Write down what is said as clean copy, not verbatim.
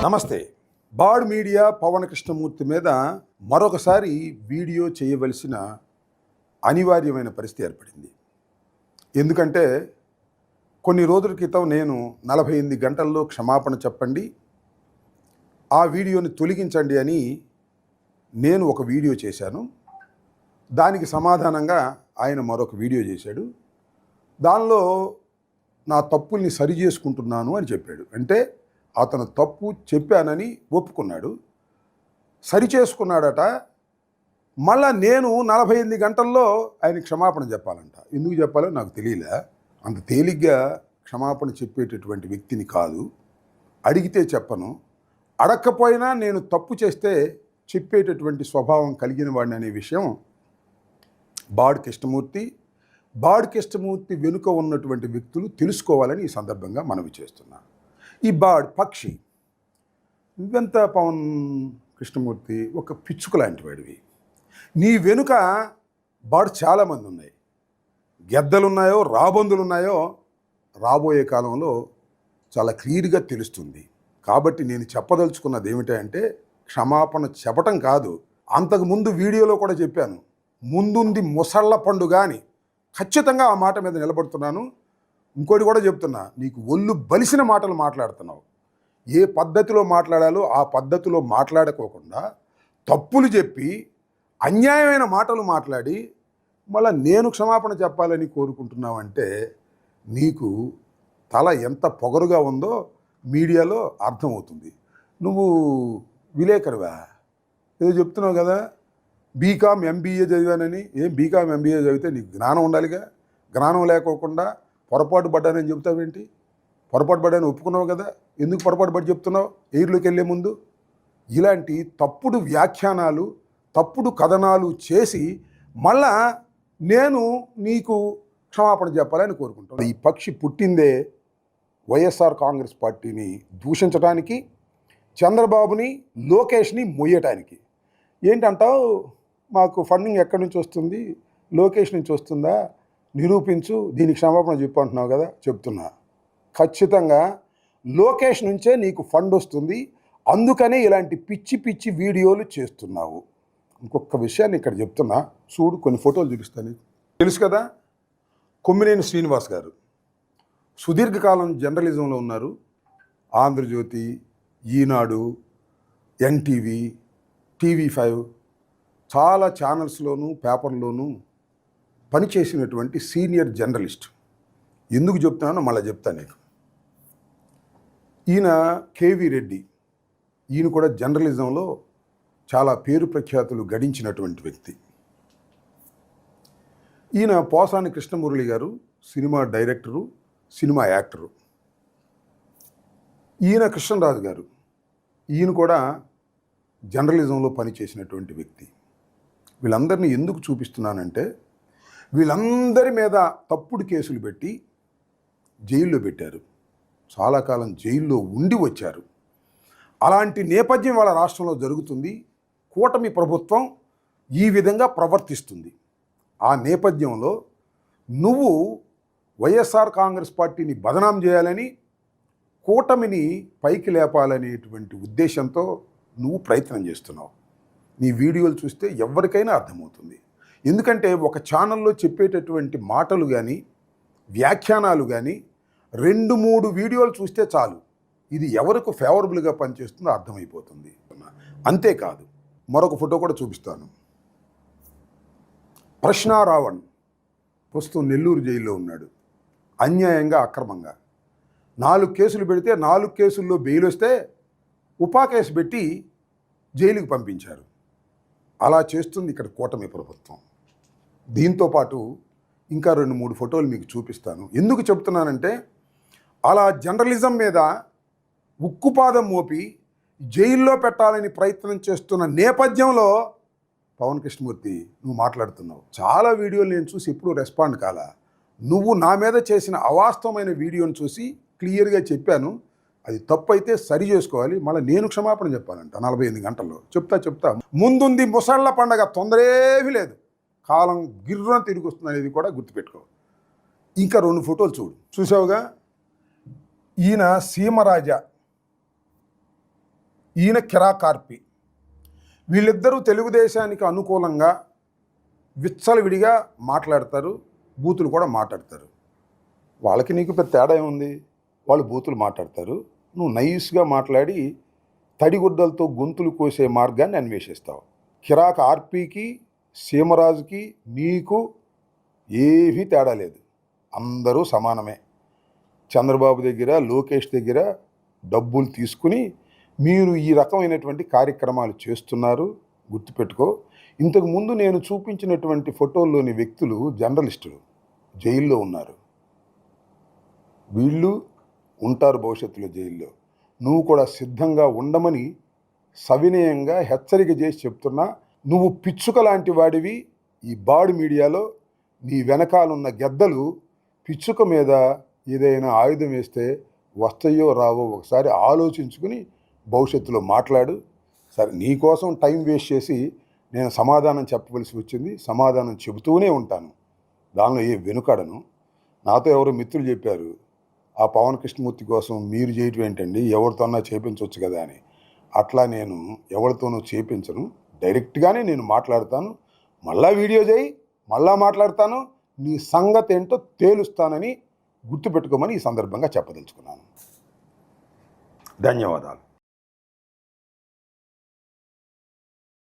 నమస్తే. Bad media Pawan Krishnamurthy మీద మరొకసారి వీడియో చేయవలసిన అనివార్యమైన పరిస్థితి ఏర్పడింది. ఎందుకంటే కొన్ని రోజుల క్రితం నేను 48 గంటల్లో క్షమాపణ చెప్పండి, ఆ వీడియోని తొలగించండి అని నేను ఒక వీడియో చేశాను. దానికి సమాధానంగా ఆయన మరొక వీడియో చేశాడు. దానిలో నా తప్పుల్ని సరి చేసుకుంటున్నాను అని చెప్పాడు. అంటే అతను తప్పు చెప్పానని ఒప్పుకున్నాడు, సరి చేసుకున్నాడట. మళ్ళా నేను 48 గంటల్లో ఆయన క్షమాపణ చెప్పాలంట. ఎందుకు చెప్పాలో నాకు తెలియలే. అంత తేలిగ్గా క్షమాపణ చెప్పేటటువంటి వ్యక్తిని కాదు. అడిగితే చెప్పను, అడగకపోయినా నేను తప్పు చేస్తే చెప్పేటటువంటి స్వభావం కలిగిన వాడిని అనే విషయం బాడ్ కృష్ణమూర్తి వెనుక ఉన్నటువంటి వ్యక్తులు తెలుసుకోవాలని ఈ సందర్భంగా మనవి చేస్తున్నాను. ఈ బాడ్ పక్షి, నువ్వెంత పవన్ కృష్ణమూర్తి ఒక పిచ్చుక లాంటి వాడివి. నీ వెనుక బాడ్ చాలామంది ఉన్నాయి. గెద్దలున్నాయో రాబందులున్నాయో రాబోయే కాలంలో చాలా క్లియర్గా తెలుస్తుంది. కాబట్టి నేను చెప్పదలుచుకున్నది ఏమిటంటే క్షమాపణ చెప్పటం కాదు, అంతకుముందు వీడియోలో కూడా చెప్పాను, ముందుంది ముసళ్ళ పండుగ అని. ఖచ్చితంగా ఆ మాట మీద నిలబడుతున్నాను. ఇంకోటి కూడా చెప్తున్నా, నీకు ఒళ్ళు బలిసిన మాటలు మాట్లాడుతున్నావు. ఏ పద్ధతిలో మాట్లాడాలో ఆ పద్ధతిలో మాట్లాడుకోకుండా తప్పులు చెప్పి అన్యాయమైన మాటలు మాట్లాడి మళ్ళీ నేను క్షమాపణ చెప్పాలని కోరుకుంటున్నావంటే నీకు తల ఎంత పొగరుగా ఉందో మీడియాలో అర్థమవుతుంది. నువ్వు విలేకరువా? ఏదో చెప్తున్నావు కదా, బీకామ్ ఎంబీఏ చదివానని. ఏం బీకామ్ ఎంబీఏ చదివితే నీకు జ్ఞానం ఉండాలిగా. జ్ఞానం లేకోకుండా పొరపాటు పడ్డానని చెప్తావేంటి? పొరపాటు పడ్డానని ఒప్పుకున్నావు కదా, ఎందుకు పొరపాటు పడి చెప్తున్నావు ఎయిర్లోకి వెళ్ళే ముందు? ఇలాంటి తప్పుడు వ్యాఖ్యానాలు, తప్పుడు కథనాలు చేసి మళ్ళా నేను నీకు క్షమాపణ చెప్పాలని కోరుకుంటాను. ఈ పక్షి పుట్టిందే వైఎస్ఆర్ కాంగ్రెస్ పార్టీని దూషించడానికి, చంద్రబాబుని లోకేష్ని మొయ్యటానికి. ఏంటంటావు, మాకు ఫండింగ్ ఎక్కడి నుంచి వస్తుంది, లోకేష్ నుంచి వస్తుందా, నిరూపించు, దీనికి క్షమాపణ చెప్పు అంటున్నావు కదా. చెప్తున్నా, ఖచ్చితంగా లోకేష్ నుంచే నీకు ఫండ్ వస్తుంది. అందుకనే ఇలాంటి పిచ్చి పిచ్చి వీడియోలు చేస్తున్నావు. ఇంకొక విషయాన్ని ఇక్కడ చెప్తున్నా, చూడు, కొన్ని ఫోటోలు చూపిస్తాను. తెలుసు కదా, కొమ్మినేని శ్రీనివాస్ గారు సుదీర్ఘకాలం జర్నలిజంలో ఉన్నారు. ఆంధ్రజ్యోతి, ఈనాడు, ఎన్టీవీ, టీవీ5 చాలా ఛానల్స్లోనూ పేపర్లోనూ పనిచేసినటువంటి సీనియర్ జర్నలిస్ట్. ఎందుకు చెప్తున్నానో మళ్ళీ చెప్తాను నీకు. ఈయన కేవీ రెడ్డి, ఈయన కూడా జర్నలిజంలో చాలా పేరు ప్రఖ్యాతులు గడించినటువంటి వ్యక్తి. ఈయన పోసాని కృష్ణమురళి గారు సినిమా డైరెక్టరు, సినిమా యాక్టరు. ఈయన కృష్ణరాజు గారు, ఈయన కూడా జర్నలిజంలో పనిచేసినటువంటి వ్యక్తి. వీళ్ళందరినీ ఎందుకు చూపిస్తున్నానంటే వీళ్ళందరి మీద తప్పుడు కేసులు పెట్టి జైల్లో పెట్టారు. చాలా కాలం జైల్లో ఉండి వచ్చారు. అలాంటి నేపథ్యం వాళ్ళ రాష్ట్రంలో జరుగుతుంది. కూటమి ప్రభుత్వం ఈ విధంగా ప్రవర్తిస్తుంది. ఆ నేపథ్యంలో నువ్వు వైఎస్ఆర్ కాంగ్రెస్ పార్టీని బదనాం చేయాలని, కూటమిని పైకి లేపాలనేటువంటి ఉద్దేశంతో నువ్వు ప్రయత్నం చేస్తున్నావు. నీ వీడియోలు చూస్తే ఎవరికైనా అర్థమవుతుంది. ఎందుకంటే ఒక ఛానల్లో చెప్పేటటువంటి మాటలు కానీ వ్యాఖ్యానాలు కానీ 2-3 వీడియోలు చూస్తే చాలు, ఇది ఎవరికి ఫేవరబుల్గా పనిచేస్తుందో అర్థమైపోతుంది. అంతేకాదు, మరొక ఫోటో కూడా చూపిస్తాను. ప్రశ్న రావణ్ ప్రస్తుతం నెల్లూరు జైల్లో ఉన్నాడు. అన్యాయంగా, అక్రమంగా 4 కేసులు పెడితే 4 కేసుల్లో బెయిల్ వస్తే ఉపా కేసు పెట్టి జైలుకి పంపించారు. అలా చేస్తుంది ఇక్కడ కూటమి ప్రభుత్వం. దీంతోపాటు ఇంకా 2-3 ఫోటోలు మీకు చూపిస్తాను. ఎందుకు చెప్తున్నానంటే అలా జర్నలిజం మీద ఉక్కుపాదం మోపి జైల్లో పెట్టాలని ప్రయత్నం చేస్తున్న నేపథ్యంలో పవన్ కృష్ణమూర్తి నువ్వు మాట్లాడుతున్నావు. చాలా వీడియోలు నేను చూసి ఎప్పుడూ రెస్పాండ్ కాలా. నువ్వు నా మీద చేసిన అవాస్తవమైన వీడియోని చూసి క్లియర్గా చెప్పాను, అది తప్పు అయితే సరి చేసుకోవాలి. మళ్ళీ నేను క్షమాపణ చెప్పాలంట 48 గంటల్లో. చెప్తా. ముందుంది ముసళ్ళ పండగ, తొందరేమీ లేదు, కాలం గిర్రున తిరిగి వస్తుంది అనేది కూడా గుర్తుపెట్టుకో. ఇంకా 2 ఫోటోలు చూడు. చూసావుగా, ఈయన సీమరాజా ఈయన కిరాకార్పి. వీళ్ళిద్దరూ తెలుగుదేశానికి అనుకూలంగా విచ్చలవిడిగా మాట్లాడతారు, బూతులు కూడా మాట్లాడతారు. వాళ్ళకి నీకు పెద్ద తేడా ఏముంది? వాళ్ళు బూతులు మాట్లాడతారు, నువ్వు నైస్గా మాట్లాడి తడిగుడ్డలతో గొంతులు కోసే మార్గాన్ని అన్వేషిస్తావు. కిరాక ఆర్పీకి, సీమరాజుకి నీకు ఏమీ తేడా లేదు. అందరూ సమానమే. చంద్రబాబు దగ్గర, లోకేష్ దగ్గర డబ్బులు తీసుకుని మీరు ఈ రకమైనటువంటి కార్యక్రమాలు చేస్తున్నారు. గుర్తుపెట్టుకో. ఇంతకుముందు నేను చూపించినటువంటి ఫోటోల్లోని వ్యక్తులు జర్నలిస్టులు, జైల్లో ఉన్నారు. వీళ్ళు ఉంటారు భవిష్యత్తులో జైల్లో. నువ్వు కూడా సిద్ధంగా ఉండమని సవినయంగా హెచ్చరిక చేసి చెప్తున్నా. నువ్వు పిచ్చుక లాంటి వాడివి. ఈ బాడు మీడియాలో నీ వెనకాలన్న గెద్దలు పిచ్చుక మీద ఏదైనా ఆయుధం వేస్తే వస్తాయో రావో ఒకసారి ఆలోచించుకుని భవిష్యత్తులో మాట్లాడు. సరే, నీకోసం టైం వేస్ట్ చేసి నేను సమాధానం చెప్పవలసి వచ్చింది. సమాధానం చెబుతూనే ఉంటాను, దానిలో ఏ వెనుకడను. నాతో ఎవరో మిత్రులు చెప్పారు, ఆ పవన్ కృష్ణమూర్తి కోసం మీరు చేయటం ఏంటండి, ఎవరితోన్నా చేపించవచ్చు కదా అని. అట్లా నేను ఎవరితోనూ చేపించను. డైరెక్ట్గానే నేను మాట్లాడతాను. మళ్ళా వీడియో చేయి, మళ్ళా మాట్లాడతాను. నీ సంగతి ఏంటో తేలుస్తానని గుర్తుపెట్టుకోమని ఈ సందర్భంగా చెప్పదలుచుకున్నాను. ధన్యవాదాలు.